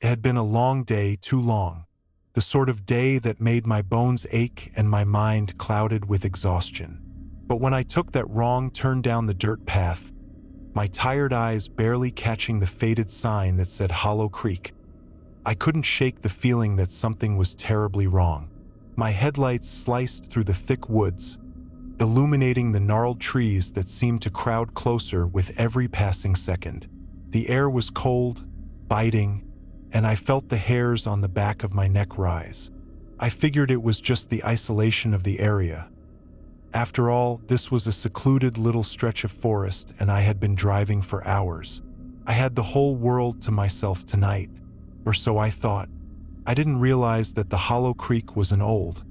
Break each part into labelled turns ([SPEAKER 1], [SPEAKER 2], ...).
[SPEAKER 1] had been a long day, too long. The sort of day that made my bones ache and my mind clouded with exhaustion. But when I took that wrong turn down the dirt path, my tired eyes barely catching the faded sign that said Hollow Creek, I couldn't shake the feeling that something was terribly wrong. My headlights sliced through the thick woods, illuminating the gnarled trees that seemed to crowd closer with every passing second. The air was cold, biting, and I felt the hairs on the back of my neck rise. I figured it was just the isolation of the area. After all, this was a secluded little stretch of forest, and I had been driving for hours. I had the whole world to myself tonight, or so I thought. I didn't realize that the Hollow Creek was an old,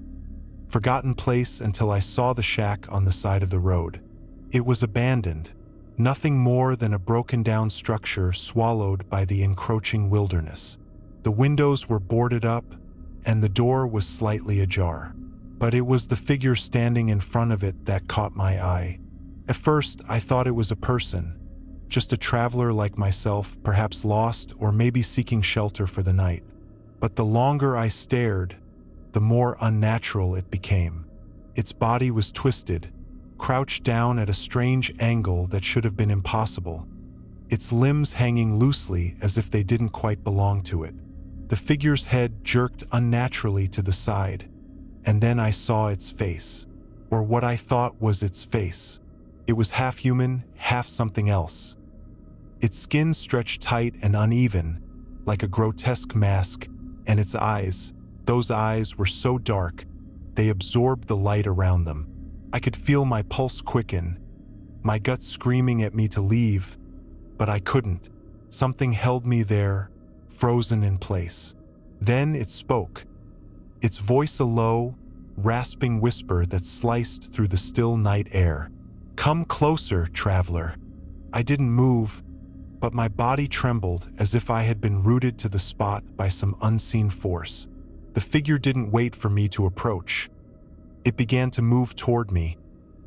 [SPEAKER 1] forgotten place until I saw the shack on the side of the road. It was abandoned, nothing more than a broken-down structure swallowed by the encroaching wilderness. The windows were boarded up, and the door was slightly ajar. But it was the figure standing in front of it that caught my eye. At first, I thought it was a person, just a traveler like myself, perhaps lost or maybe seeking shelter for the night. But the longer I stared, the more unnatural it became. Its body was twisted, crouched down at a strange angle that should have been impossible, its limbs hanging loosely as if they didn't quite belong to it. The figure's head jerked unnaturally to the side, and then I saw its face, or what I thought was its face. It was half human, half something else. Its skin stretched tight and uneven, like a grotesque mask, and its eyes, those eyes were so dark, they absorbed the light around them. I could feel my pulse quicken, my gut screaming at me to leave, but I couldn't. Something held me there, frozen in place. Then it spoke. Its voice a low, rasping whisper that sliced through the still night air. "Come closer, traveler." I didn't move, but my body trembled as if I had been rooted to the spot by some unseen force. The figure didn't wait for me to approach. It began to move toward me,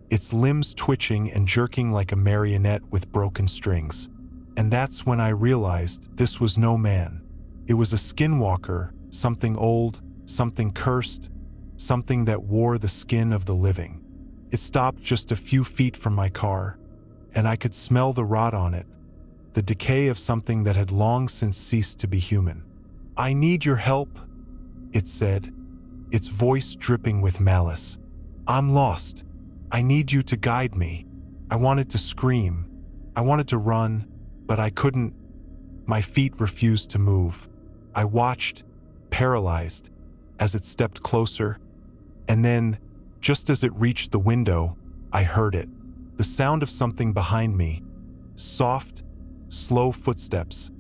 [SPEAKER 1] its limbs twitching and jerking like a marionette with broken strings. And that's when I realized this was no man. It was a skinwalker, something old, something cursed, something that wore the skin of the living. It stopped just a few feet from my car, and I could smell the rot on it, the decay of something that had long since ceased to be human. "I need your help," it said, its voice dripping with malice. "I'm lost. I need you to guide me." I wanted to scream. I wanted to run, but I couldn't. My feet refused to move. I watched, paralyzed, as it stepped closer, and then, just as it reached the window, I heard it. The sound of something behind me. Soft, slow footsteps,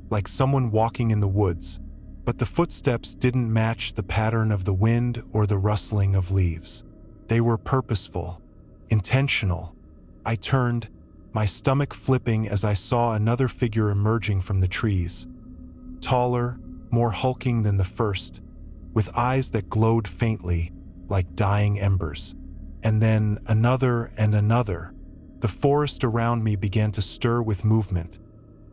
[SPEAKER 1] like someone walking in the woods. But the footsteps didn't match the pattern of the wind or the rustling of leaves. They were purposeful, intentional. I turned, my stomach flipping as I saw another figure emerging from the trees. Taller, more hulking than the first, with eyes that glowed faintly, like dying embers. And then another and another. The forest around me began to stir with movement,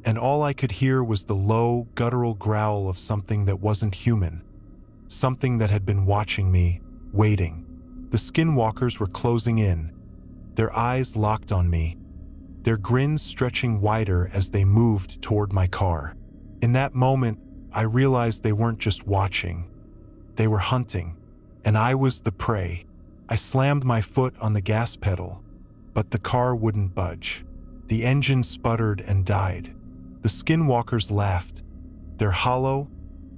[SPEAKER 1] and all I could hear was the low, guttural growl of something that wasn't human, something that had been watching me, waiting. The skinwalkers were closing in, their eyes locked on me, their grins stretching wider as they moved toward my car. In that moment, I realized they weren't just watching, they were hunting, and I was the prey. I slammed my foot on the gas pedal, but the car wouldn't budge. The engine sputtered and died. The skinwalkers laughed, their hollow,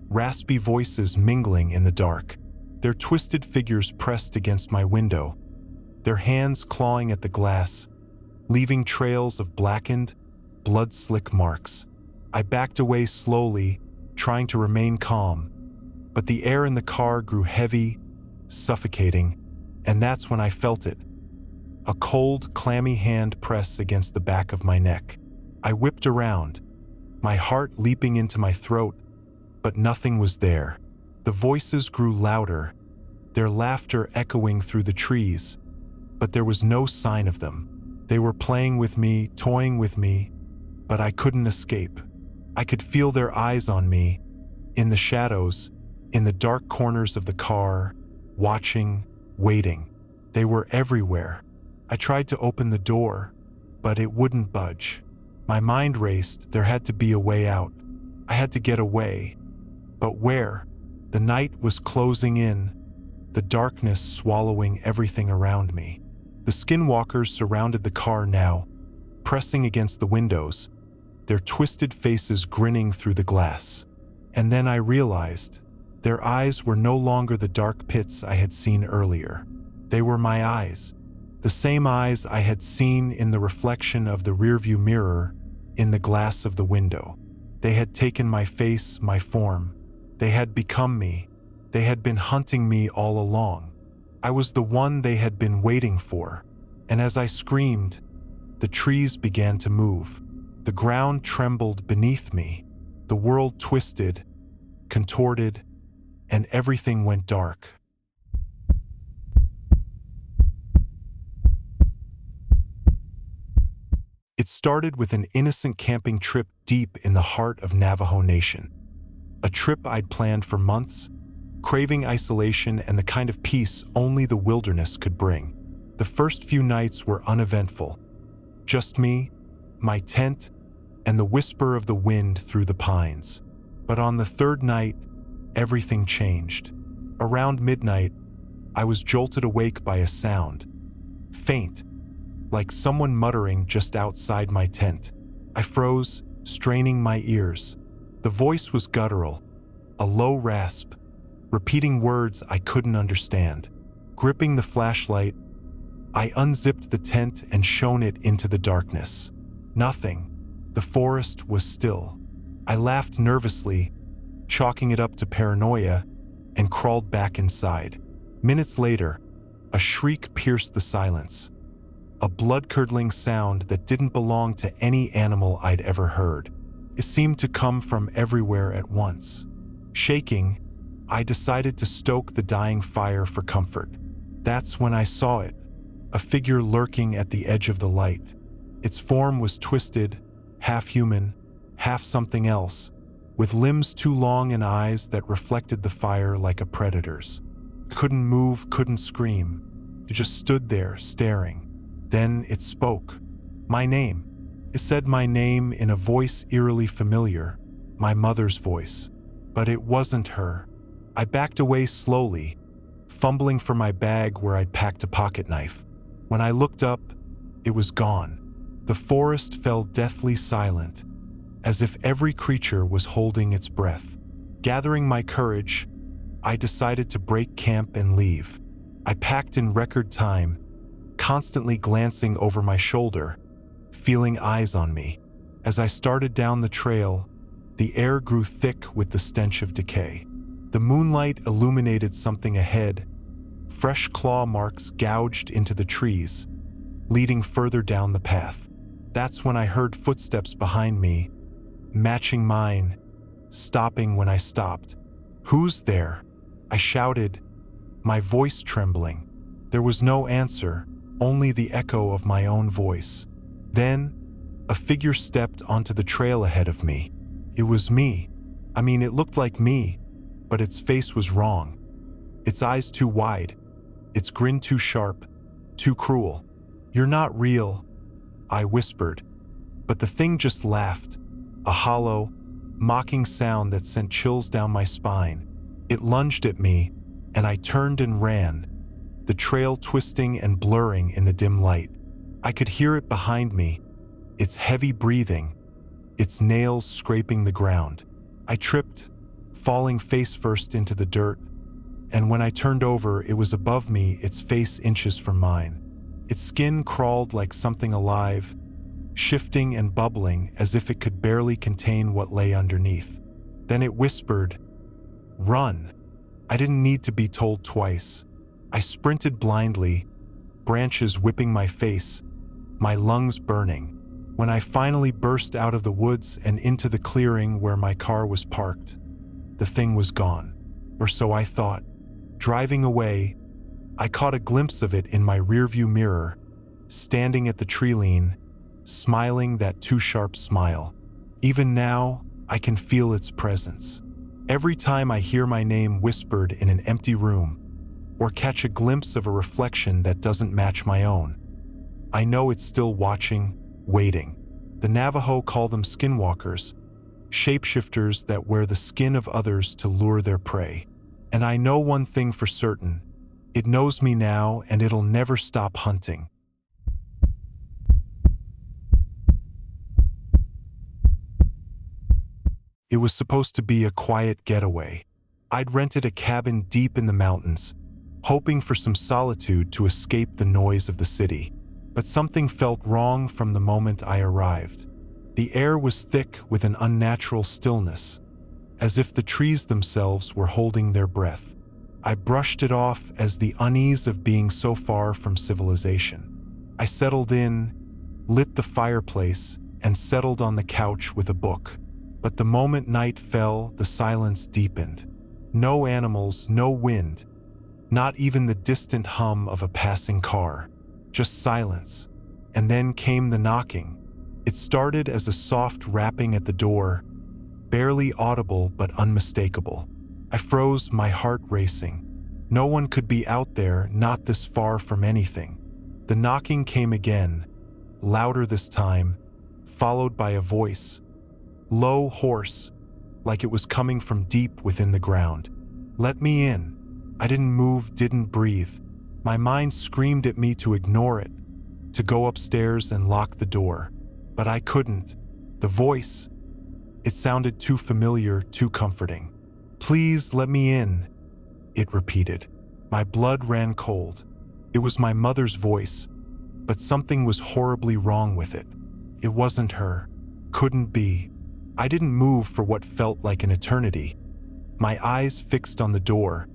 [SPEAKER 1] raspy voices mingling in the dark. Their twisted figures pressed against my window, their hands clawing at the glass, leaving trails of blackened, blood-slick marks. I backed away slowly, trying to remain calm, but the air in the car grew heavy, suffocating, and that's when I felt it. A cold, clammy hand press against the back of my neck. I whipped around, my heart leaping into my throat, but nothing was there. The voices grew louder, their laughter echoing through the trees, but there was no sign of them. They were playing with me, toying with me, but I couldn't escape. I could feel their eyes on me, In the shadows, in the dark corners of the car, watching, waiting. They were everywhere. I tried to open the door, but it wouldn't budge. My mind raced. There had to be a way out. I had to get away. But where? The night was closing in, the darkness swallowing everything around me. The Skinwalkers surrounded the car now, pressing against the windows, their twisted faces grinning through the glass. And then I realized their eyes were no longer the dark pits I had seen earlier. They were my eyes, the same eyes I had seen in the reflection of the rearview mirror in the glass of the window. They had taken my face, my form. They had become me. They had been hunting me all along. I was the one they had been waiting for. And as I screamed, the trees began to move. The ground trembled beneath me. The world twisted, contorted, and everything went dark. It started with an innocent camping trip deep in the heart of Navajo Nation. A trip I'd planned for months, craving isolation and the kind of peace only the wilderness could bring. The first few nights were uneventful. Just me, my tent, and the whisper of the wind through the pines. But on the third night, everything changed. Around midnight, I was jolted awake by a sound. Faint, like someone muttering just outside my tent. I froze, straining my ears. The voice was guttural, a low rasp, repeating words I couldn't understand. Gripping the flashlight, I unzipped the tent and shone it into the darkness. Nothing. The forest was still. I laughed nervously, chalking it up to paranoia, and crawled back inside. Minutes later, a shriek pierced the silence. A blood-curdling sound that didn't belong to any animal I'd ever heard. It seemed to come from everywhere at once. Shaking, I decided to stoke the dying fire for comfort. That's when I saw it, a figure lurking at the edge of the light. Its form was twisted, half human, half something else, with limbs too long and eyes that reflected the fire like a predator's. I couldn't move, couldn't scream. It just stood there, staring. Then it spoke. My name. It said my name in a voice eerily familiar, my mother's voice. But it wasn't her. I backed away slowly, fumbling for my bag where I'd packed a pocket knife. When I looked up, it was gone. The forest fell deathly silent, as if every creature was holding its breath. Gathering my courage, I decided to break camp and leave. I packed in record time, constantly glancing over my shoulder, feeling eyes on me. As I started down the trail, the air grew thick with the stench of decay. The moonlight illuminated something ahead, fresh claw marks gouged into the trees, leading further down the path. That's when I heard footsteps behind me, matching mine, stopping when I stopped. "Who's there?" I shouted, my voice trembling. There was no answer, only the echo of my own voice. Then, a figure stepped onto the trail ahead of me. It was me. I mean, it looked like me, but its face was wrong. Its eyes too wide, its grin too sharp, too cruel. "You're not real," I whispered, but the thing just laughed, a hollow, mocking sound that sent chills down my spine. It lunged at me, and I turned and ran, the trail twisting and blurring in the dim light. I could hear it behind me, its heavy breathing, its nails scraping the ground. I tripped, falling face first into the dirt, and when I turned over, it was above me, its face inches from mine. Its skin crawled like something alive, shifting and bubbling as if it could barely contain what lay underneath. Then it whispered, "Run." I didn't need to be told twice. I sprinted blindly, branches whipping my face, my lungs burning. When I finally burst out of the woods and into the clearing where my car was parked, the thing was gone, or so I thought. Driving away, I caught a glimpse of it in my rearview mirror, standing at the tree lean, smiling that too sharp smile. Even now, I can feel its presence. Every time I hear my name whispered in an empty room, or catch a glimpse of a reflection that doesn't match my own, I know it's still watching, waiting. The Navajo call them skinwalkers, shapeshifters that wear the skin of others to lure their prey. And I know one thing for certain: it knows me now and it'll never stop hunting. It was supposed to be a quiet getaway. I'd rented a cabin deep in the mountains, hoping for some solitude to escape the noise of the city. But something felt wrong from the moment I arrived. The air was thick with an unnatural stillness, as if the trees themselves were holding their breath. I brushed it off as the unease of being so far from civilization. I settled in, lit the fireplace, and settled on the couch with a book. But the moment night fell, the silence deepened. No animals, no wind, not even the distant hum of a passing car. Just silence. And then came the knocking. It started as a soft rapping at the door, barely audible but unmistakable. I froze, my heart racing. No one could be out there, not this far from anything. The knocking came again, louder this time, followed by a voice. Low, hoarse, like it was coming from deep within the ground. Let me in. I didn't move, didn't breathe. My mind screamed at me to ignore it, to go upstairs and lock the door. But I couldn't. The voice, it sounded too familiar, too comforting. Please let me in, it repeated. My blood ran cold. It was my mother's voice, but something was horribly wrong with it. It wasn't her. Couldn't be. I didn't move for what felt like an eternity. My eyes fixed on the door,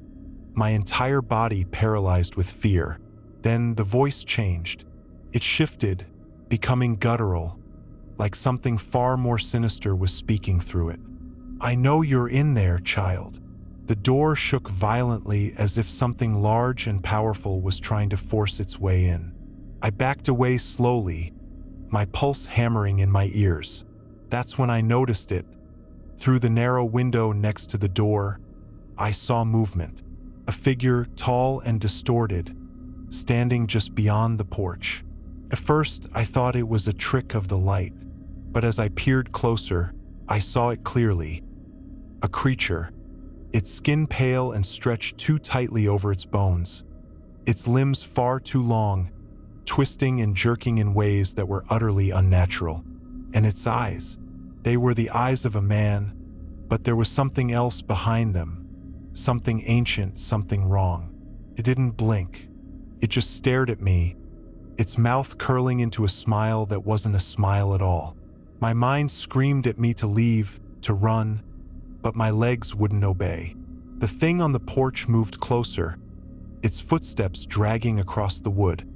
[SPEAKER 1] my entire body paralyzed with fear. Then the voice changed. It shifted, becoming guttural, like something far more sinister was speaking through it. I know you're in there, child. The door shook violently as if something large and powerful was trying to force its way in. I backed away slowly, my pulse hammering in my ears. That's when I noticed it. Through the narrow window next to the door, I saw movement. A figure, tall and distorted, standing just beyond the porch. At first, I thought it was a trick of the light, but as I peered closer, I saw it clearly. A creature, its skin pale and stretched too tightly over its bones, its limbs far too long, twisting and jerking in ways that were utterly unnatural. And its eyes, they were the eyes of a man, but there was something else behind them. Something ancient, something wrong. It didn't blink. It just stared at me, its mouth curling into a smile that wasn't a smile at all. My mind screamed at me to leave, to run, but my legs wouldn't obey. The thing on the porch moved closer, its footsteps dragging across the wood,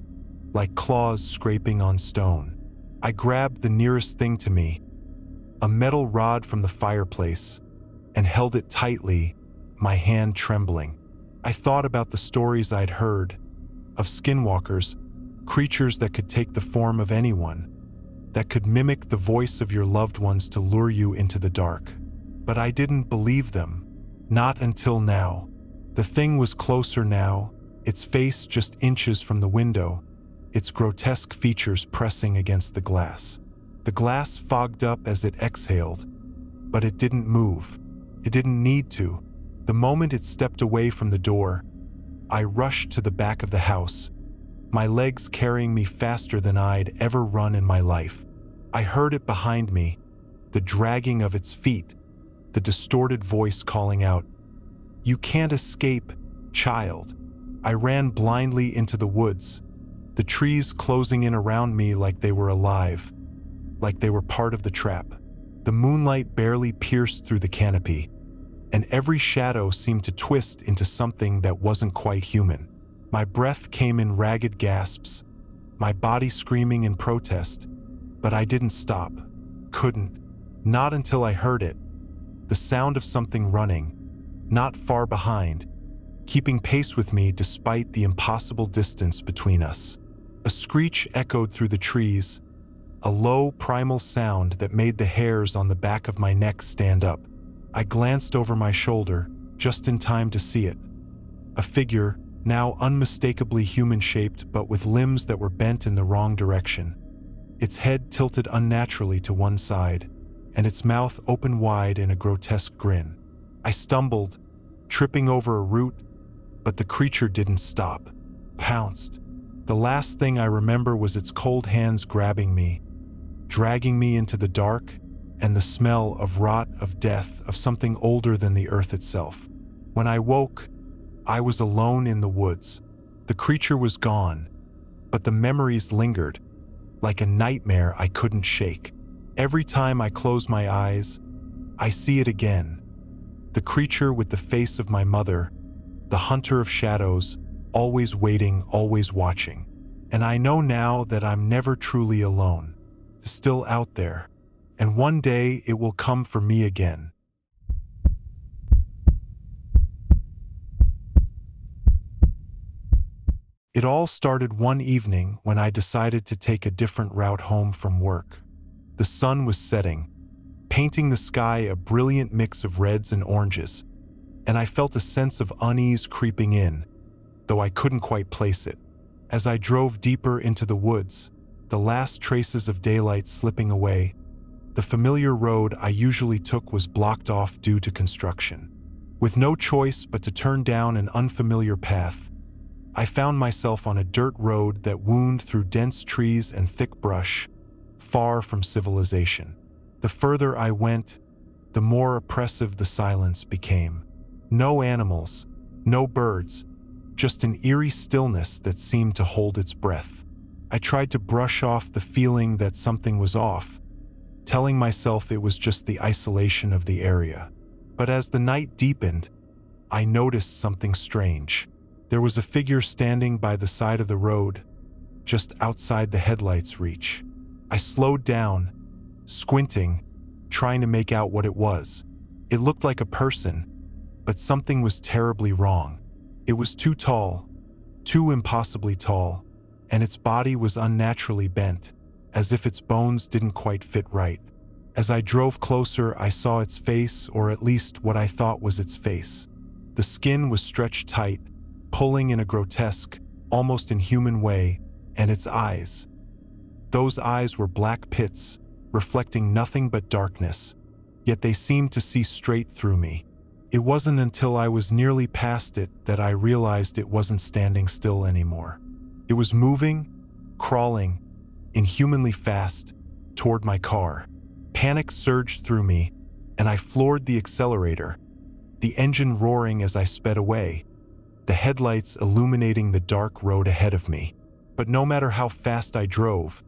[SPEAKER 1] like claws scraping on stone. I grabbed the nearest thing to me, a metal rod from the fireplace, and held it tightly, my hand trembling. I thought about the stories I'd heard, of skinwalkers, creatures that could take the form of anyone, that could mimic the voice of your loved ones to lure you into the dark. But I didn't believe them, not until now. The thing was closer now, its face just inches from the window, its grotesque features pressing against the glass. The glass fogged up as it exhaled, but it didn't move. It didn't need to. The moment it stepped away from the door, I rushed to the back of the house, my legs carrying me faster than I'd ever run in my life. I heard it behind me, the dragging of its feet, the distorted voice calling out, "You can't escape, child." I ran blindly into the woods, the trees closing in around me like they were alive, like they were part of the trap. The moonlight barely pierced through the canopy, and every shadow seemed to twist into something that wasn't quite human. My breath came in ragged gasps, my body screaming in protest, but I didn't stop. Couldn't. Not until I heard it. The sound of something running, not far behind, keeping pace with me despite the impossible distance between us. A screech echoed through the trees, a low, primal sound that made the hairs on the back of my neck stand up. I glanced over my shoulder, just in time to see it. A figure, now unmistakably human-shaped but with limbs that were bent in the wrong direction. Its head tilted unnaturally to one side, and its mouth open wide in a grotesque grin. I stumbled, tripping over a root, but the creature didn't stop. Pounced. The last thing I remember was its cold hands grabbing me, dragging me into the dark, and the smell of rot, of death, of something older than the earth itself. When I woke, I was alone in the woods. The creature was gone, but the memories lingered, like a nightmare I couldn't shake. Every time I close my eyes, I see it again. The creature with the face of my mother, the hunter of shadows, always waiting, always watching. And I know now that I'm never truly alone. It's still out there, and one day it will come for me again. It all started one evening when I decided to take a different route home from work. The sun was setting, painting the sky a brilliant mix of reds and oranges, and I felt a sense of unease creeping in, though I couldn't quite place it. As I drove deeper into the woods, the last traces of daylight slipping away, the familiar road I usually took was blocked off due to construction. With no choice but to turn down an unfamiliar path, I found myself on a dirt road that wound through dense trees and thick brush, far from civilization. The further I went, the more oppressive the silence became. No animals, no birds, just an eerie stillness that seemed to hold its breath. I tried to brush off the feeling that something was off, telling myself it was just the isolation of the area. But as the night deepened, I noticed something strange. There was a figure standing by the side of the road, just outside the headlights' reach. I slowed down, squinting, trying to make out what it was. It looked like a person, but something was terribly wrong. It was too tall, too impossibly tall, and its body was unnaturally bent, as if its bones didn't quite fit right. As I drove closer, I saw its face, or at least what I thought was its face. The skin was stretched tight, pulling in a grotesque, almost inhuman way, and its eyes. Those eyes were black pits, reflecting nothing but darkness, yet they seemed to see straight through me. It wasn't until I was nearly past it that I realized it wasn't standing still anymore. It was moving, crawling, inhumanly fast, toward my car. Panic surged through me, and I floored the accelerator, the engine roaring as I sped away, the headlights illuminating the dark road ahead of me. But no matter how fast I drove,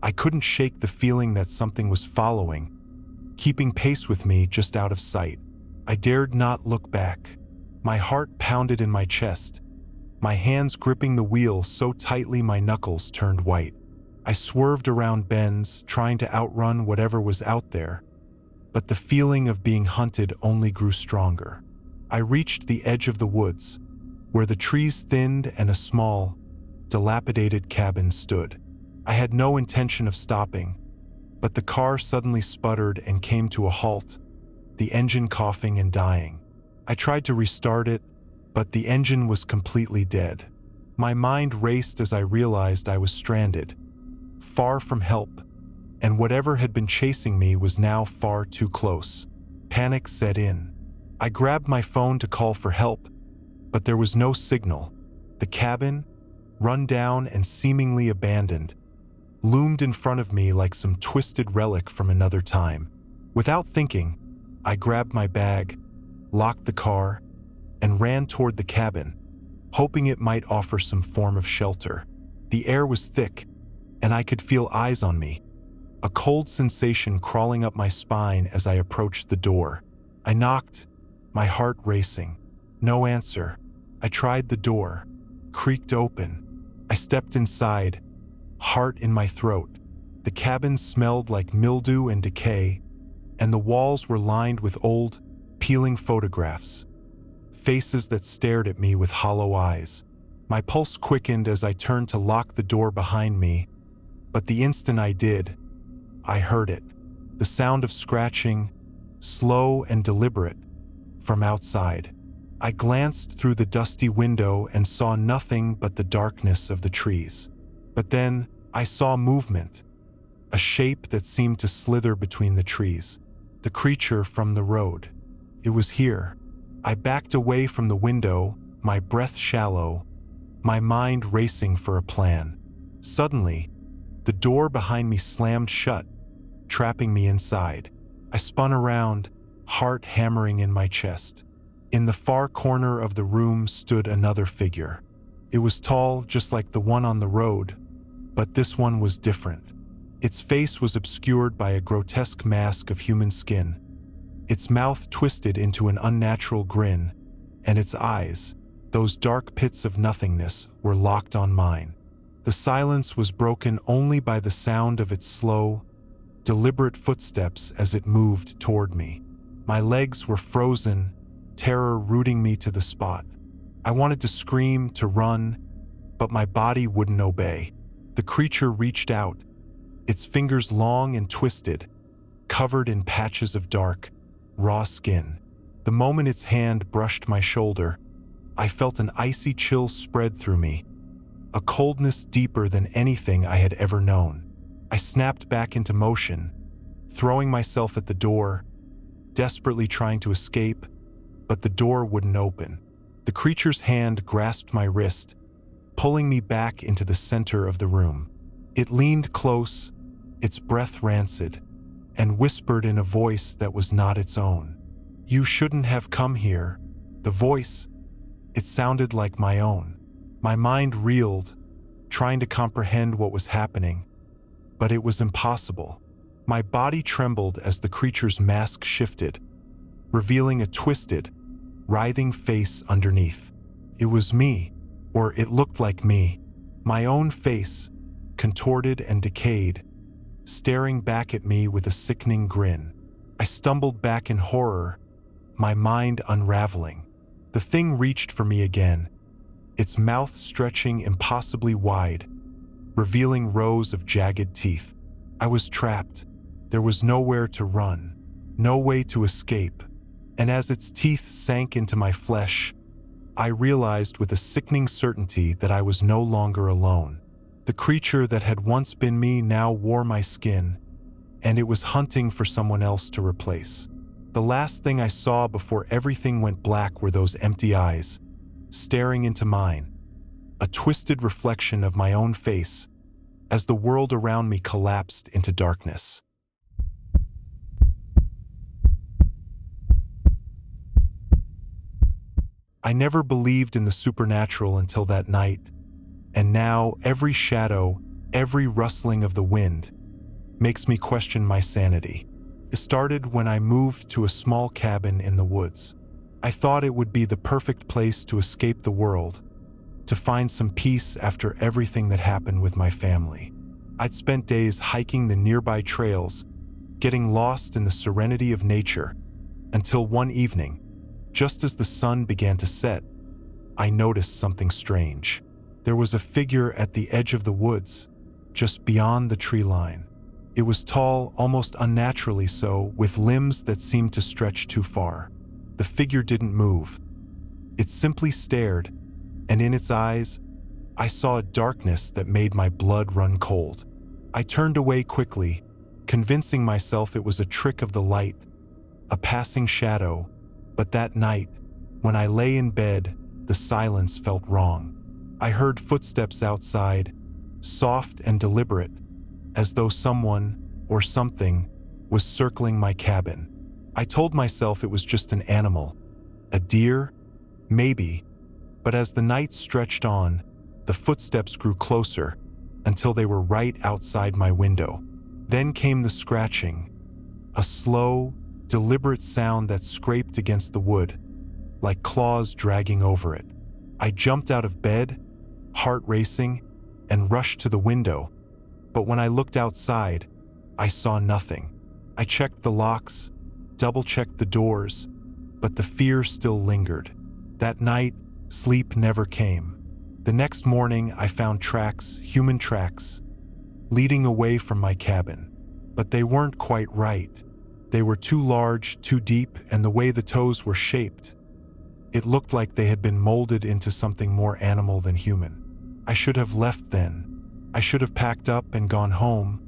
[SPEAKER 1] I couldn't shake the feeling that something was following, keeping pace with me just out of sight. I dared not look back. My heart pounded in my chest, my hands gripping the wheel so tightly my knuckles turned white. I swerved around bends, trying to outrun whatever was out there, but the feeling of being hunted only grew stronger. I reached the edge of the woods, where the trees thinned and a small, dilapidated cabin stood. I had no intention of stopping, but the car suddenly sputtered and came to a halt, the engine coughing and dying. I tried to restart it, but the engine was completely dead. My mind raced as I realized I was stranded, far from help, and whatever had been chasing me was now far too close. Panic set in. I grabbed my phone to call for help, but there was no signal. The cabin, run down and seemingly abandoned, loomed in front of me like some twisted relic from another time. Without thinking, I grabbed my bag, locked the car, and ran toward the cabin, hoping it might offer some form of shelter. The air was thick, and I could feel eyes on me, a cold sensation crawling up my spine as I approached the door. I knocked, my heart racing. No answer. I tried the door, creaked open. I stepped inside, heart in my throat. The cabin smelled like mildew and decay, and the walls were lined with old, peeling photographs, faces that stared at me with hollow eyes. My pulse quickened as I turned to lock the door behind me, but the instant I did, I heard it. The sound of scratching, slow and deliberate, from outside. I glanced through the dusty window and saw nothing but the darkness of the trees. But then I saw movement, a shape that seemed to slither between the trees. The creature from the road. It was here. I backed away from the window, my breath shallow, my mind racing for a plan. Suddenly, the door behind me slammed shut, trapping me inside. I spun around, heart hammering in my chest. In the far corner of the room stood another figure. It was tall, just like the one on the road, but this one was different. Its face was obscured by a grotesque mask of human skin. Its mouth twisted into an unnatural grin, and its eyes, those dark pits of nothingness, were locked on mine. The silence was broken only by the sound of its slow, deliberate footsteps as it moved toward me. My legs were frozen, terror rooting me to the spot. I wanted to scream, to run, but my body wouldn't obey. The creature reached out, its fingers long and twisted, covered in patches of dark, raw skin. The moment its hand brushed my shoulder, I felt an icy chill spread through me, a coldness deeper than anything I had ever known. I snapped back into motion, throwing myself at the door, desperately trying to escape, but the door wouldn't open. The creature's hand grasped my wrist, pulling me back into the center of the room. It leaned close, its breath rancid, and whispered in a voice that was not its own. "You shouldn't have come here." The voice, it sounded like my own. My mind reeled, trying to comprehend what was happening, but it was impossible. My body trembled as the creature's mask shifted, revealing a twisted, writhing face underneath. It was me, or it looked like me, my own face, contorted and decayed, staring back at me with a sickening grin. I stumbled back in horror, my mind unraveling. The thing reached for me again, its mouth stretching impossibly wide, revealing rows of jagged teeth. I was trapped. There was nowhere to run, no way to escape, and as its teeth sank into my flesh, I realized with a sickening certainty that I was no longer alone. The creature that had once been me now wore my skin, and it was hunting for someone else to replace. The last thing I saw before everything went black were those empty eyes, staring into mine, a twisted reflection of my own face, as the world around me collapsed into darkness. I never believed in the supernatural until that night, and now every shadow, every rustling of the wind, makes me question my sanity. It started when I moved to a small cabin in the woods. I thought it would be the perfect place to escape the world, to find some peace after everything that happened with my family. I'd spent days hiking the nearby trails, getting lost in the serenity of nature, until one evening, just as the sun began to set, I noticed something strange. There was a figure at the edge of the woods, just beyond the tree line. It was tall, almost unnaturally so, with limbs that seemed to stretch too far. The figure didn't move. It simply stared, and in its eyes, I saw a darkness that made my blood run cold. I turned away quickly, convincing myself it was a trick of the light, a passing shadow, but that night, when I lay in bed, the silence felt wrong. I heard footsteps outside, soft and deliberate, as though someone, or something, was circling my cabin. I told myself it was just an animal, a deer, maybe, but as the night stretched on, the footsteps grew closer, until they were right outside my window. Then came the scratching, a slow, deliberate sound that scraped against the wood, like claws dragging over it. I jumped out of bed, heart racing, and rushed to the window, but when I looked outside, I saw nothing. I checked the locks, double-checked the doors, but the fear still lingered. That night, sleep never came. The next morning, I found tracks, human tracks, leading away from my cabin, but they weren't quite right. They were too large, too deep, and the way the toes were shaped, it looked like they had been molded into something more animal than human. I should have left then. I should have packed up and gone home,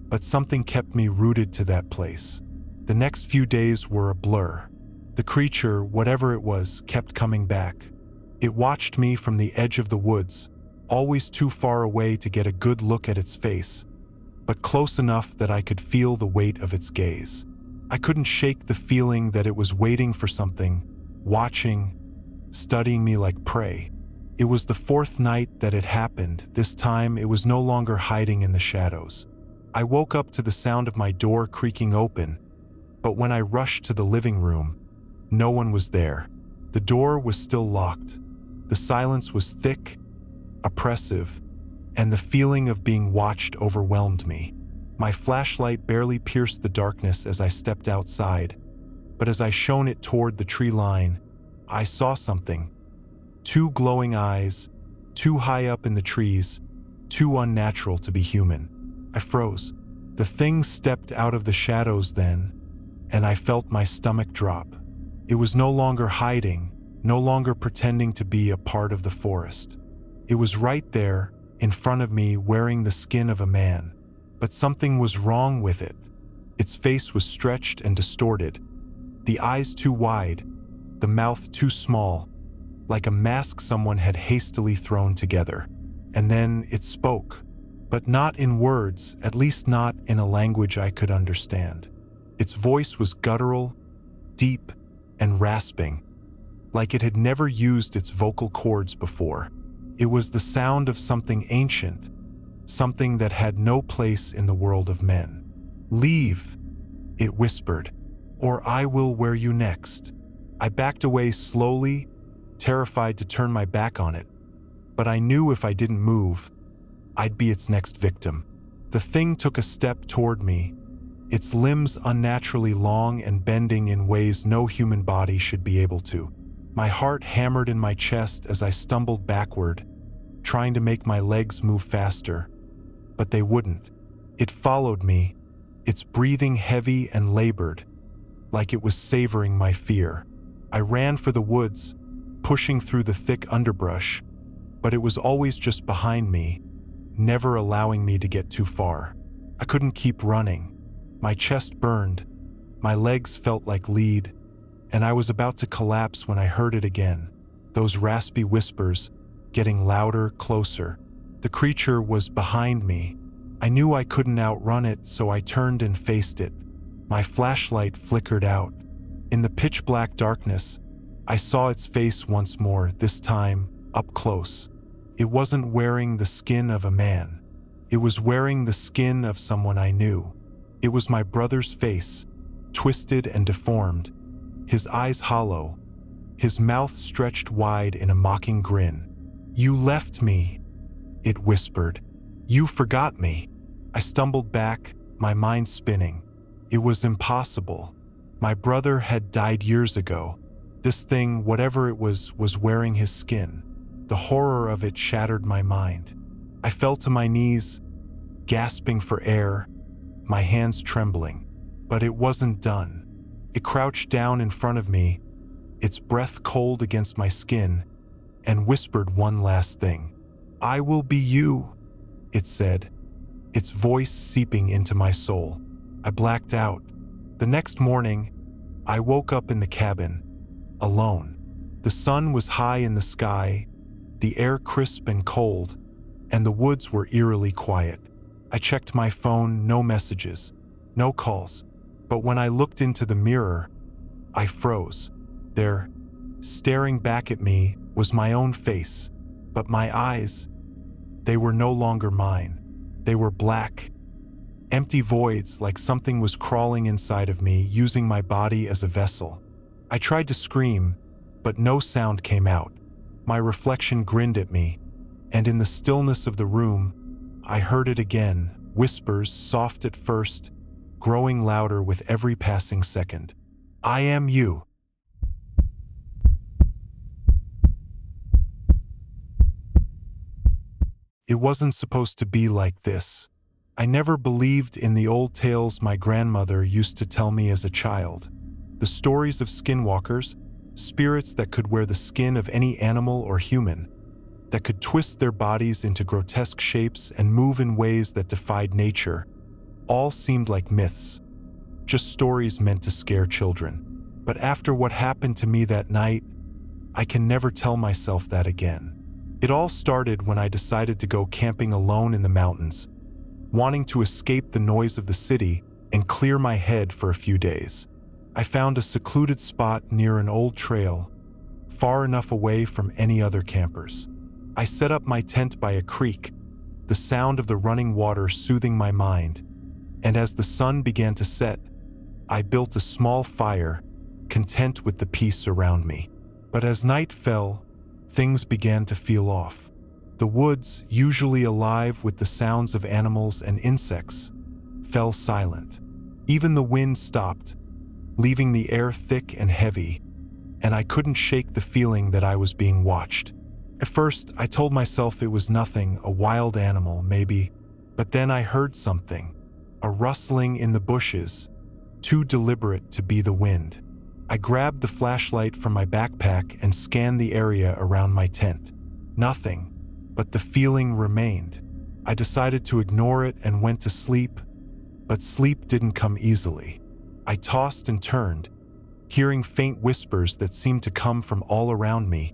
[SPEAKER 1] but something kept me rooted to that place. The next few days were a blur. The creature, whatever it was, kept coming back. It watched me from the edge of the woods, always too far away to get a good look at its face, but close enough that I could feel the weight of its gaze. I couldn't shake the feeling that it was waiting for something, watching, studying me like prey. It was the fourth night that it happened. This time it was no longer hiding in the shadows. I woke up to the sound of my door creaking open, but when I rushed to the living room, no one was there. The door was still locked. The silence was thick, oppressive, and the feeling of being watched overwhelmed me. My flashlight barely pierced the darkness as I stepped outside, but as I shone it toward the tree line, I saw something. Two glowing eyes, too high up in the trees, too unnatural to be human. I froze. The thing stepped out of the shadows then, and I felt my stomach drop. It was no longer hiding, no longer pretending to be a part of the forest. It was right there, in front of me, wearing the skin of a man. But something was wrong with it. Its face was stretched and distorted, the eyes too wide, the mouth too small, like a mask someone had hastily thrown together. And then it spoke, but not in words, at least not in a language I could understand. Its voice was guttural, deep, and rasping, like it had never used its vocal cords before. It was the sound of something ancient, something that had no place in the world of men. "Leave," it whispered, "or I will wear you next." I backed away slowly, terrified to turn my back on it, but I knew if I didn't move, I'd be its next victim. The thing took a step toward me, its limbs unnaturally long and bending in ways no human body should be able to. My heart hammered in my chest as I stumbled backward, trying to make my legs move faster, but they wouldn't. It followed me, its breathing heavy and labored, like it was savoring my fear. I ran for the woods, pushing through the thick underbrush, but it was always just behind me, never allowing me to get too far. I couldn't keep running. My chest burned, my legs felt like lead, and I was about to collapse when I heard it again. Those raspy whispers, getting louder, closer. The creature was behind me. I knew I couldn't outrun it, so I turned and faced it. My flashlight flickered out. In the pitch-black darkness, I saw its face once more, this time up close. It wasn't wearing the skin of a man. It was wearing the skin of someone I knew. It was my brother's face, twisted and deformed, his eyes hollow, his mouth stretched wide in a mocking grin. "You left me," it whispered. "You forgot me." I stumbled back, my mind spinning. It was impossible. My brother had died years ago. This thing, whatever it was wearing his skin. The horror of it shattered my mind. I fell to my knees, gasping for air, my hands trembling. But it wasn't done. It crouched down in front of me, its breath cold against my skin, and whispered one last thing. "I will be you," it said, its voice seeping into my soul. I blacked out. The next morning, I woke up in the cabin, alone. The sun was high in the sky, the air crisp and cold, and the woods were eerily quiet. I checked my phone, no messages, no calls. But when I looked into the mirror, I froze. There, staring back at me, was my own face. But my eyes, they were no longer mine. They were black, empty voids, like something was crawling inside of me, using my body as a vessel. I tried to scream, but no sound came out. My reflection grinned at me, and in the stillness of the room, I heard it again, whispers, soft at first, growing louder with every passing second. "I am you." It wasn't supposed to be like this. I never believed in the old tales my grandmother used to tell me as a child. The stories of skinwalkers, spirits that could wear the skin of any animal or human, that could twist their bodies into grotesque shapes and move in ways that defied nature, all seemed like myths, just stories meant to scare children. But after what happened to me that night, I can never tell myself that again. It all started when I decided to go camping alone in the mountains, wanting to escape the noise of the city and clear my head for a few days. I found a secluded spot near an old trail, far enough away from any other campers. I set up my tent by a creek, the sound of the running water soothing my mind, and as the sun began to set, I built a small fire, content with the peace around me. But as night fell, things began to feel off. The woods, usually alive with the sounds of animals and insects, fell silent. Even the wind stopped, leaving the air thick and heavy, and I couldn't shake the feeling that I was being watched. At first, I told myself it was nothing, a wild animal, maybe, but then I heard something, a rustling in the bushes, too deliberate to be the wind. I grabbed the flashlight from my backpack and scanned the area around my tent. Nothing, but the feeling remained. I decided to ignore it and went to sleep, but sleep didn't come easily. I tossed and turned, hearing faint whispers that seemed to come from all around me,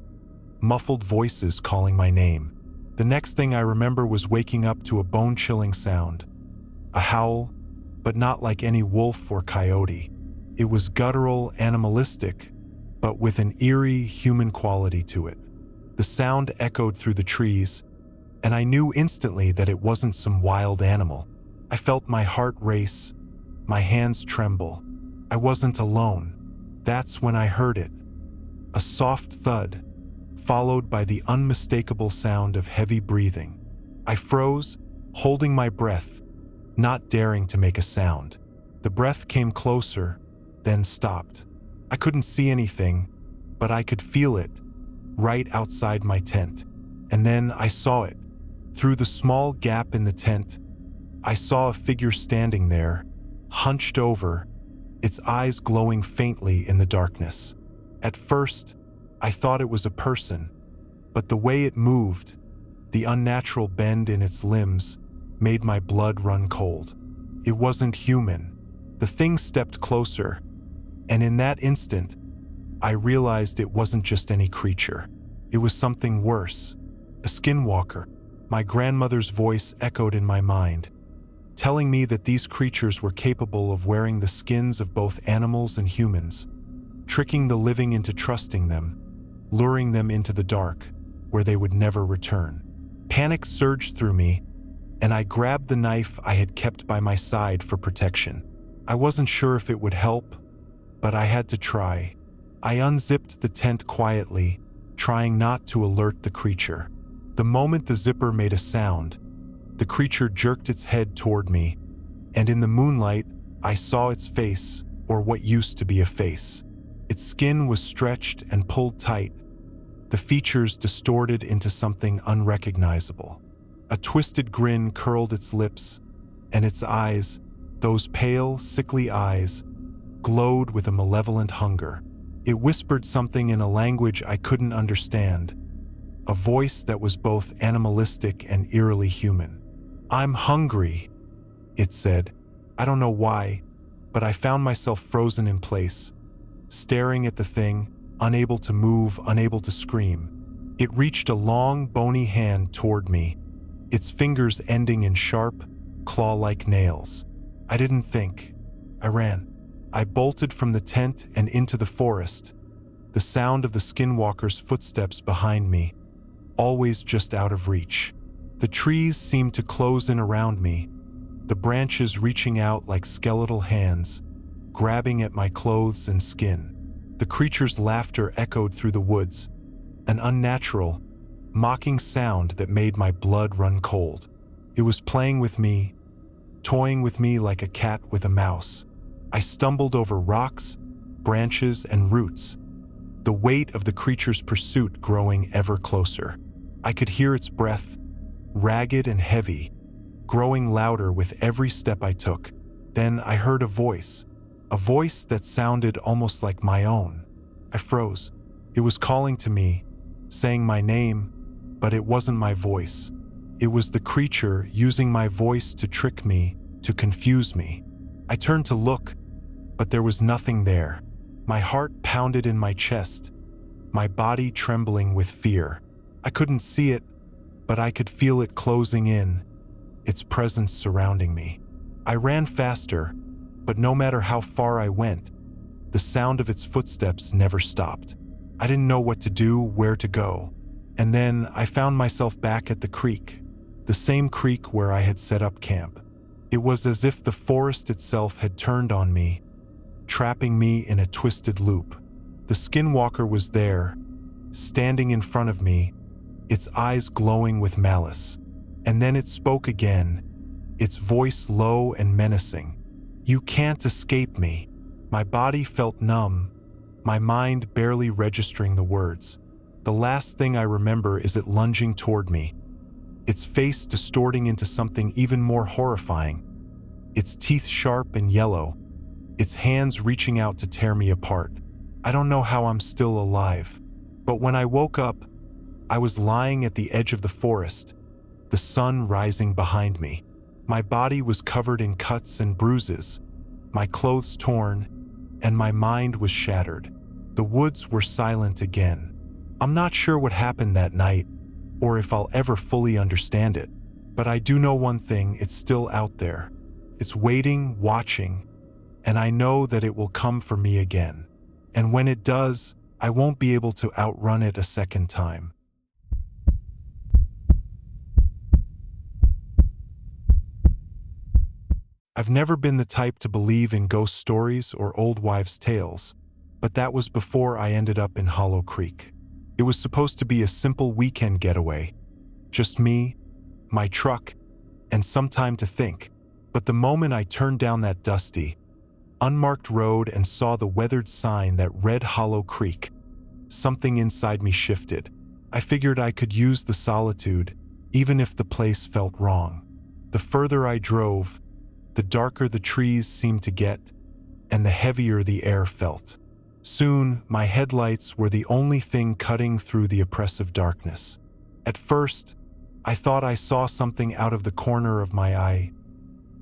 [SPEAKER 1] muffled voices calling my name. The next thing I remember was waking up to a bone-chilling sound, a howl, but not like any wolf or coyote. It was guttural, animalistic, but with an eerie human quality to it. The sound echoed through the trees, and I knew instantly that it wasn't some wild animal. I felt my heart race, my hands tremble. I wasn't alone. That's when I heard it. A soft thud, followed by the unmistakable sound of heavy breathing. I froze, holding my breath, not daring to make a sound. The breath came closer, then stopped. I couldn't see anything, but I could feel it, right outside my tent. And then I saw it. Through the small gap in the tent, I saw a figure standing there, hunched over, its eyes glowing faintly in the darkness. At first, I thought it was a person, but the way it moved, the unnatural bend in its limbs, made my blood run cold. It wasn't human. The thing stepped closer, and in that instant, I realized it wasn't just any creature. It was something worse. A skinwalker. My grandmother's voice echoed in my mind, telling me that these creatures were capable of wearing the skins of both animals and humans, tricking the living into trusting them, luring them into the dark, where they would never return. Panic surged through me, and I grabbed the knife I had kept by my side for protection. I wasn't sure if it would help, but I had to try. I unzipped the tent quietly, trying not to alert the creature. The moment the zipper made a sound, the creature jerked its head toward me, and in the moonlight, I saw its face, or what used to be a face. Its skin was stretched and pulled tight, the features distorted into something unrecognizable. A twisted grin curled its lips, and its eyes, those pale, sickly eyes, glowed with a malevolent hunger. It whispered something in a language I couldn't understand, a voice that was both animalistic and eerily human. "I'm hungry," it said. I don't know why, but I found myself frozen in place, staring at the thing, unable to move, unable to scream. It reached a long, bony hand toward me, its fingers ending in sharp, claw-like nails. I didn't think. I ran. I bolted from the tent and into the forest, the sound of the skinwalker's footsteps behind me, always just out of reach. The trees seemed to close in around me, the branches reaching out like skeletal hands, grabbing at my clothes and skin. The creature's laughter echoed through the woods, an unnatural, mocking sound that made my blood run cold. It was playing with me, toying with me like a cat with a mouse. I stumbled over rocks, branches, and roots, the weight of the creature's pursuit growing ever closer. I could hear its breath, ragged and heavy, growing louder with every step I took. Then I heard a voice that sounded almost like my own. I froze. It was calling to me, saying my name, but it wasn't my voice. It was the creature using my voice to trick me, to confuse me. I turned to look, but there was nothing there. My heart pounded in my chest, my body trembling with fear. I couldn't see it, but I could feel it closing in, its presence surrounding me. I ran faster, but no matter how far I went, the sound of its footsteps never stopped. I didn't know what to do, where to go. And then I found myself back at the creek, the same creek where I had set up camp. It was as if the forest itself had turned on me, trapping me in a twisted loop. The Skinwalker was there, standing in front of me, its eyes glowing with malice. And then it spoke again, its voice low and menacing. "You can't escape me." My body felt numb, my mind barely registering the words. The last thing I remember is it lunging toward me, its face distorting into something even more horrifying, its teeth sharp and yellow, its hands reaching out to tear me apart. I don't know how I'm still alive, but when I woke up, I was lying at the edge of the forest, the sun rising behind me. My body was covered in cuts and bruises, my clothes torn, and my mind was shattered. The woods were silent again. I'm not sure what happened that night, or if I'll ever fully understand it, but I do know one thing: it's still out there. It's waiting, watching, and I know that it will come for me again. And when it does, I won't be able to outrun it a second time. I've never been the type to believe in ghost stories or old wives' tales, but that was before I ended up in Hollow Creek. It was supposed to be a simple weekend getaway, just me, my truck, and some time to think. But the moment I turned down that dusty, unmarked road and saw the weathered sign that read Hollow Creek, something inside me shifted. I figured I could use the solitude, even if the place felt wrong. The further I drove, the darker the trees seemed to get, and the heavier the air felt. Soon, my headlights were the only thing cutting through the oppressive darkness. At first, I thought I saw something out of the corner of my eye.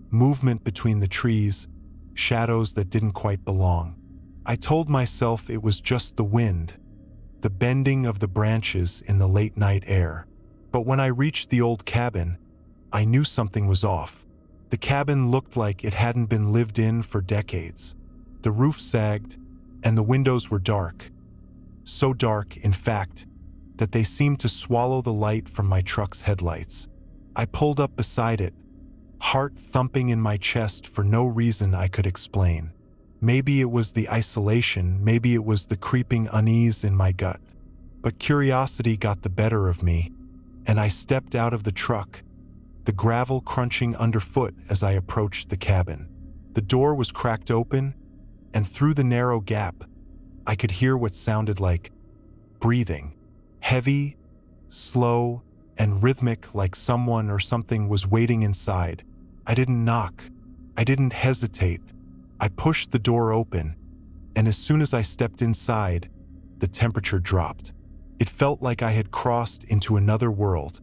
[SPEAKER 1] Movement between the trees, shadows that didn't quite belong. I told myself it was just the wind, the bending of the branches in the late night air. But when I reached the old cabin, I knew something was off. The cabin looked like it hadn't been lived in for decades. The roof sagged, and the windows were dark. So dark, in fact, that they seemed to swallow the light from my truck's headlights. I pulled up beside it, heart thumping in my chest for no reason I could explain. Maybe it was the isolation, maybe it was the creeping unease in my gut. But curiosity got the better of me, and I stepped out of the truck, the gravel crunching underfoot as I approached the cabin. The door was cracked open, and through the narrow gap, I could hear what sounded like breathing. Heavy, slow, and rhythmic, like someone or something was waiting inside. I didn't knock. I didn't hesitate. I pushed the door open, and as soon as I stepped inside, the temperature dropped. It felt like I had crossed into another world,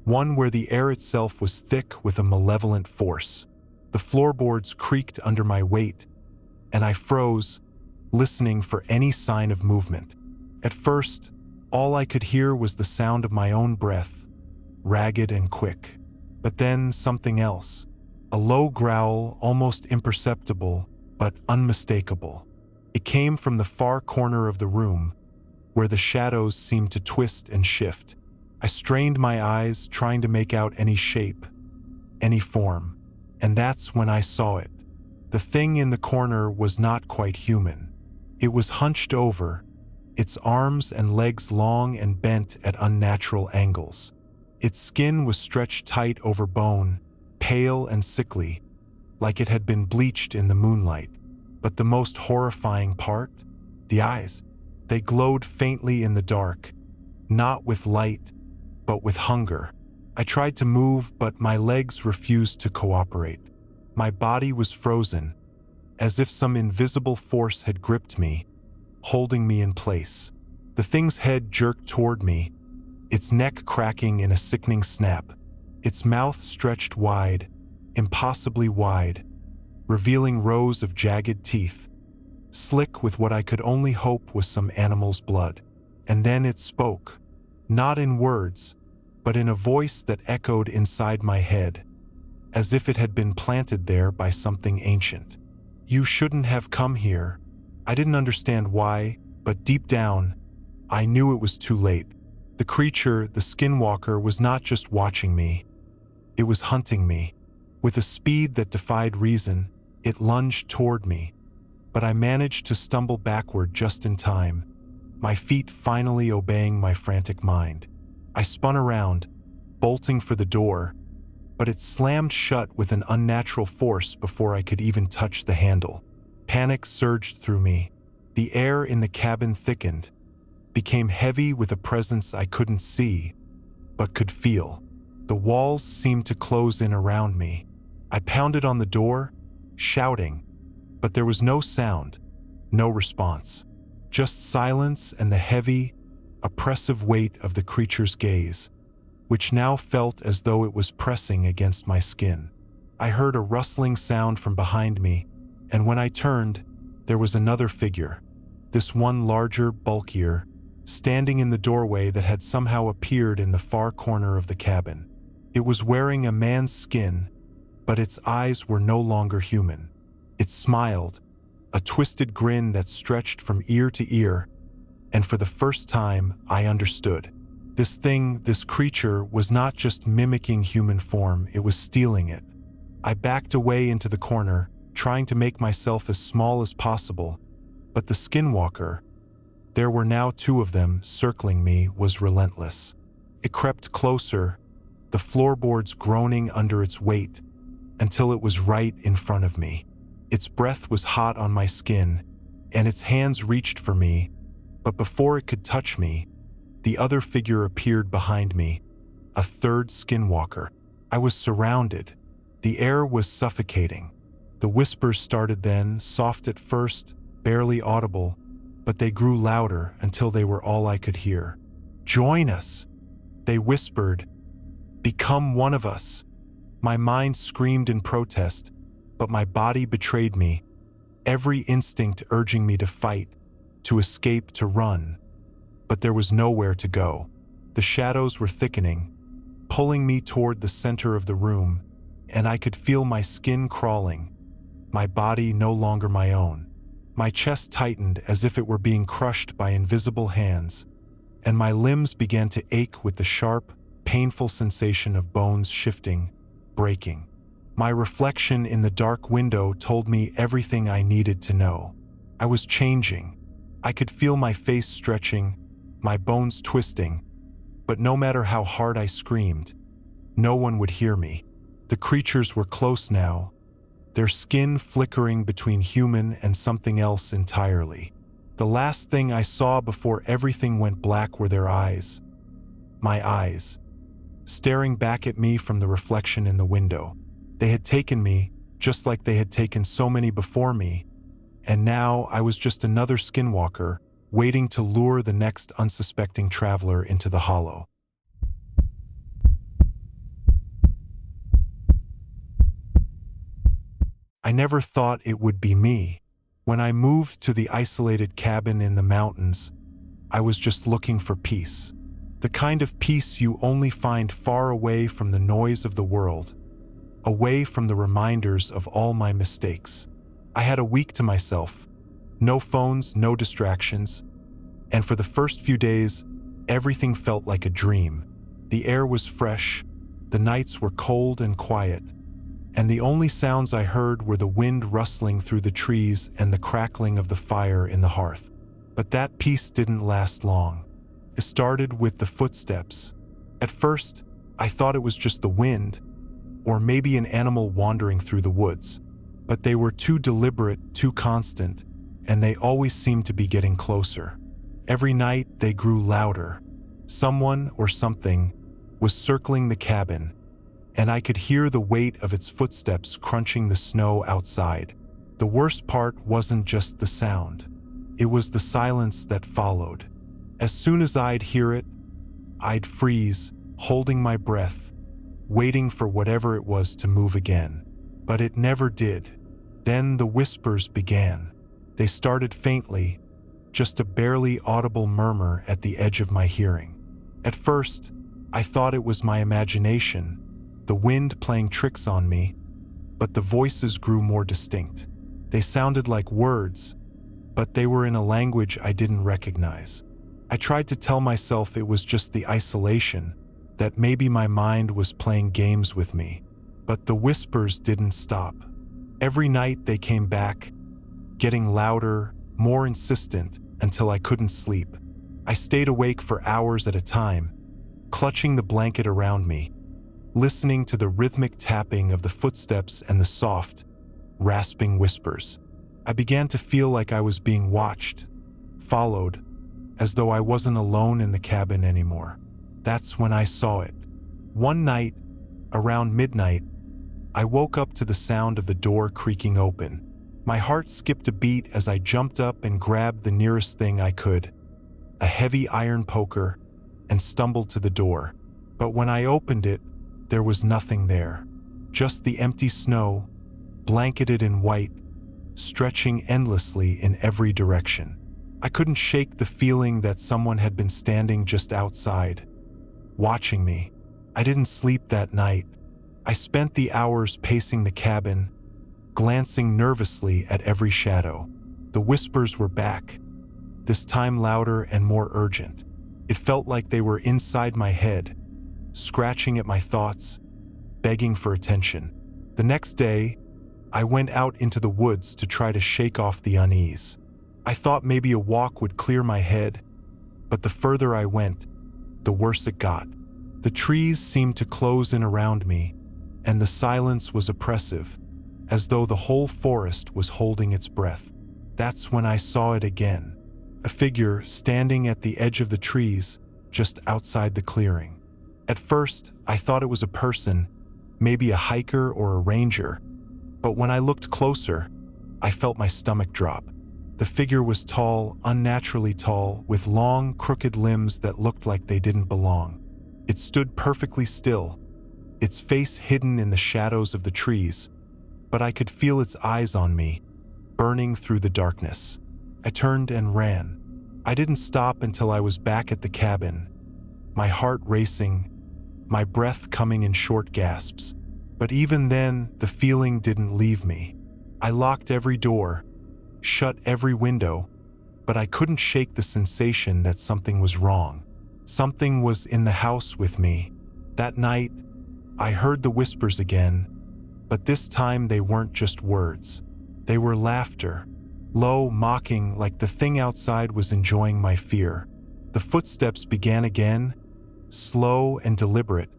[SPEAKER 1] one where the air itself was thick with a malevolent force. The floorboards creaked under my weight, and I froze, listening for any sign of movement. At first, all I could hear was the sound of my own breath, ragged and quick. But then something else. A low growl, almost imperceptible, but unmistakable. It came from the far corner of the room, where the shadows seemed to twist and shift. I strained my eyes, trying to make out any shape, any form. And that's when I saw it. The thing in the corner was not quite human. It was hunched over, its arms and legs long and bent at unnatural angles. Its skin was stretched tight over bone, pale and sickly, like it had been bleached in the moonlight. But the most horrifying part? The eyes. They glowed faintly in the dark, not with light, but with hunger. I tried to move, but my legs refused to cooperate. My body was frozen, as if some invisible force had gripped me, holding me in place. The thing's head jerked toward me, its neck cracking in a sickening snap. Its mouth stretched wide, impossibly wide, revealing rows of jagged teeth, slick with what I could only hope was some animal's blood. And then it spoke, not in words, but in a voice that echoed inside my head, as if it had been planted there by something ancient. "You shouldn't have come here." I didn't understand why, but deep down, I knew it was too late. The creature, the Skinwalker, was not just watching me. It was hunting me. With a speed that defied reason, it lunged toward me. But I managed to stumble backward just in time, my feet finally obeying my frantic mind. I spun around, bolting for the door, but it slammed shut with an unnatural force before I could even touch the handle. Panic surged through me. The air in the cabin thickened, became heavy with a presence I couldn't see, but could feel. The walls seemed to close in around me. I pounded on the door, shouting, but there was no sound, no response. Just silence and the heavy, oppressive weight of the creature's gaze, which now felt as though it was pressing against my skin. I heard a rustling sound from behind me, and when I turned, there was another figure, this one larger, bulkier, standing in the doorway that had somehow appeared in the far corner of the cabin. It was wearing a man's skin, but its eyes were no longer human. It smiled, a twisted grin that stretched from ear to ear, and for the first time, I understood. This thing, this creature, was not just mimicking human form, it was stealing it. I backed away into the corner, trying to make myself as small as possible, but the Skinwalker, there were now two of them circling me, was relentless. It crept closer, the floorboards groaning under its weight, until it was right in front of me. Its breath was hot on my skin, and its hands reached for me, but before it could touch me, the other figure appeared behind me, a third Skinwalker. I was surrounded. The air was suffocating. The whispers started then, soft at first, barely audible, but they grew louder until they were all I could hear. "Join us," they whispered. "Become one of us." My mind screamed in protest, but my body betrayed me, every instinct urging me to fight, to escape, to run. But there was nowhere to go. The shadows were thickening, pulling me toward the center of the room, and I could feel my skin crawling, my body no longer my own. My chest tightened as if it were being crushed by invisible hands, and my limbs began to ache with the sharp, painful sensation of bones shifting, breaking. My reflection in the dark window told me everything I needed to know. I was changing. I could feel my face stretching, my bones twisting, but no matter how hard I screamed, no one would hear me. The creatures were close now, their skin flickering between human and something else entirely. The last thing I saw before everything went black were their eyes. My eyes, staring back at me from the reflection in the window. They had taken me, just like they had taken so many before me, and now I was just another Skinwalker, waiting to lure the next unsuspecting traveler into the hollow. I never thought it would be me. When I moved to the isolated cabin in the mountains, I was just looking for peace. The kind of peace you only find far away from the noise of the world, away from the reminders of all my mistakes. I had a week to myself, no phones, no distractions, and for the first few days, everything felt like a dream. The air was fresh, the nights were cold and quiet, and the only sounds I heard were the wind rustling through the trees and the crackling of the fire in the hearth. But that peace didn't last long. It started with the footsteps. At first, I thought it was just the wind, or maybe an animal wandering through the woods. But they were too deliberate, too constant, and they always seemed to be getting closer. Every night, they grew louder. Someone or something was circling the cabin, and I could hear the weight of its footsteps crunching the snow outside. The worst part wasn't just the sound. It was the silence that followed. As soon as I'd hear it, I'd freeze, holding my breath, waiting for whatever it was to move again. But it never did. Then the whispers began. They started faintly, just a barely audible murmur at the edge of my hearing. At first, I thought it was my imagination, the wind playing tricks on me, but the voices grew more distinct. They sounded like words, but they were in a language I didn't recognize. I tried to tell myself it was just the isolation, that maybe my mind was playing games with me, but the whispers didn't stop. Every night they came back, getting louder, more insistent, until I couldn't sleep. I stayed awake for hours at a time, clutching the blanket around me, listening to the rhythmic tapping of the footsteps and the soft, rasping whispers. I began to feel like I was being watched, followed, as though I wasn't alone in the cabin anymore. That's when I saw it. One night, around midnight, I woke up to the sound of the door creaking open. My heart skipped a beat as I jumped up and grabbed the nearest thing I could, a heavy iron poker, and stumbled to the door. But when I opened it, there was nothing there. Just the empty snow, blanketed in white, stretching endlessly in every direction. I couldn't shake the feeling that someone had been standing just outside, watching me. I didn't sleep that night. I spent the hours pacing the cabin, glancing nervously at every shadow. The whispers were back, this time louder and more urgent. It felt like they were inside my head, scratching at my thoughts, begging for attention. The next day, I went out into the woods to try to shake off the unease. I thought maybe a walk would clear my head, but the further I went, the worse it got. The trees seemed to close in around me, and the silence was oppressive, as though the whole forest was holding its breath. That's when I saw it again, a figure standing at the edge of the trees just outside the clearing. At first, I thought it was a person, maybe a hiker or a ranger, but when I looked closer, I felt my stomach drop. The figure was tall, unnaturally tall, with long, crooked limbs that looked like they didn't belong. It stood perfectly still, its face hidden in the shadows of the trees, but I could feel its eyes on me, burning through the darkness. I turned and ran. I didn't stop until I was back at the cabin, my heart racing, my breath coming in short gasps. But even then, the feeling didn't leave me. I locked every door, shut every window, but I couldn't shake the sensation that something was wrong. Something was in the house with me. That night, I heard the whispers again, but this time they weren't just words. They were laughter, low, mocking, like the thing outside was enjoying my fear. The footsteps began again, slow and deliberate,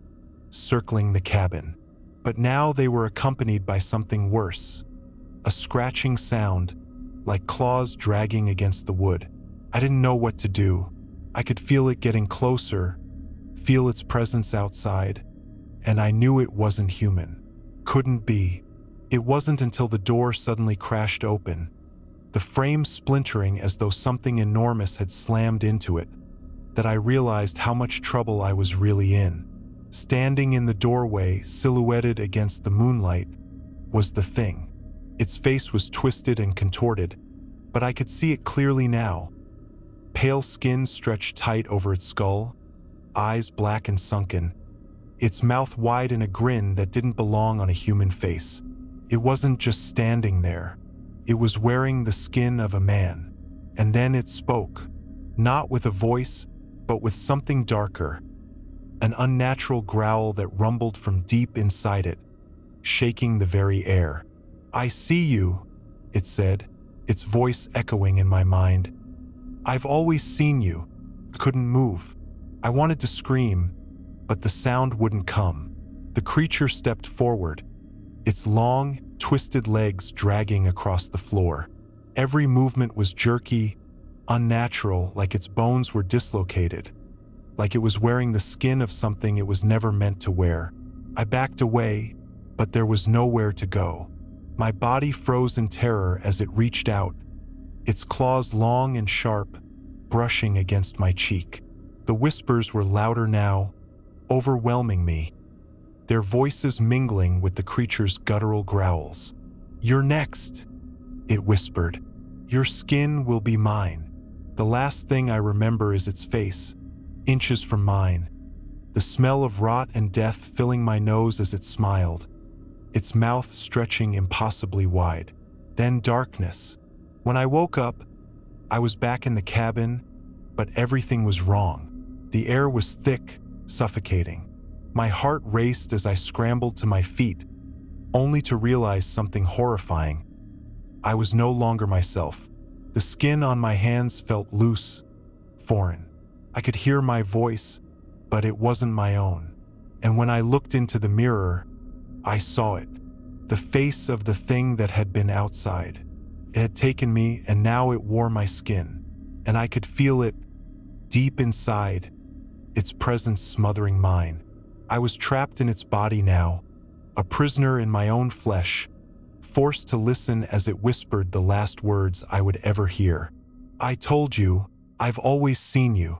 [SPEAKER 1] circling the cabin. But now they were accompanied by something worse, a scratching sound, like claws dragging against the wood. I didn't know what to do. I could feel it getting closer, feel its presence outside, and I knew it wasn't human. Couldn't be. It wasn't until the door suddenly crashed open, the frame splintering as though something enormous had slammed into it, that I realized how much trouble I was really in. Standing in the doorway, silhouetted against the moonlight, was the thing. Its face was twisted and contorted, but I could see it clearly now. Pale skin stretched tight over its skull, eyes black and sunken, its mouth wide in a grin that didn't belong on a human face. It wasn't just standing there. It was wearing the skin of a man. And then it spoke, not with a voice, but with something darker, an unnatural growl that rumbled from deep inside it, shaking the very air. "I see you," it said, its voice echoing in my mind. "I've always seen you." I couldn't move. I wanted to scream, but the sound wouldn't come. The creature stepped forward, its long, twisted legs dragging across the floor. Every movement was jerky, unnatural, like its bones were dislocated, like it was wearing the skin of something it was never meant to wear. I backed away, but there was nowhere to go. My body froze in terror as it reached out, its claws long and sharp, brushing against my cheek. The whispers were louder now, overwhelming me, their voices mingling with the creature's guttural growls. "You're next," it whispered. "Your skin will be mine." The last thing I remember is its face, inches from mine, the smell of rot and death filling my nose as it smiled, its mouth stretching impossibly wide. Then darkness. When I woke up, I was back in the cabin, but everything was wrong. The air was thick, suffocating. My heart raced as I scrambled to my feet, only to realize something horrifying. I was no longer myself. The skin on my hands felt loose, foreign. I could hear my voice, but it wasn't my own. And when I looked into the mirror, I saw it. The face of the thing that had been outside. It had taken me, and now it wore my skin. And I could feel it deep inside, its presence smothering mine. I was trapped in its body now, a prisoner in my own flesh, forced to listen as it whispered the last words I would ever hear. "I told you, I've always seen you."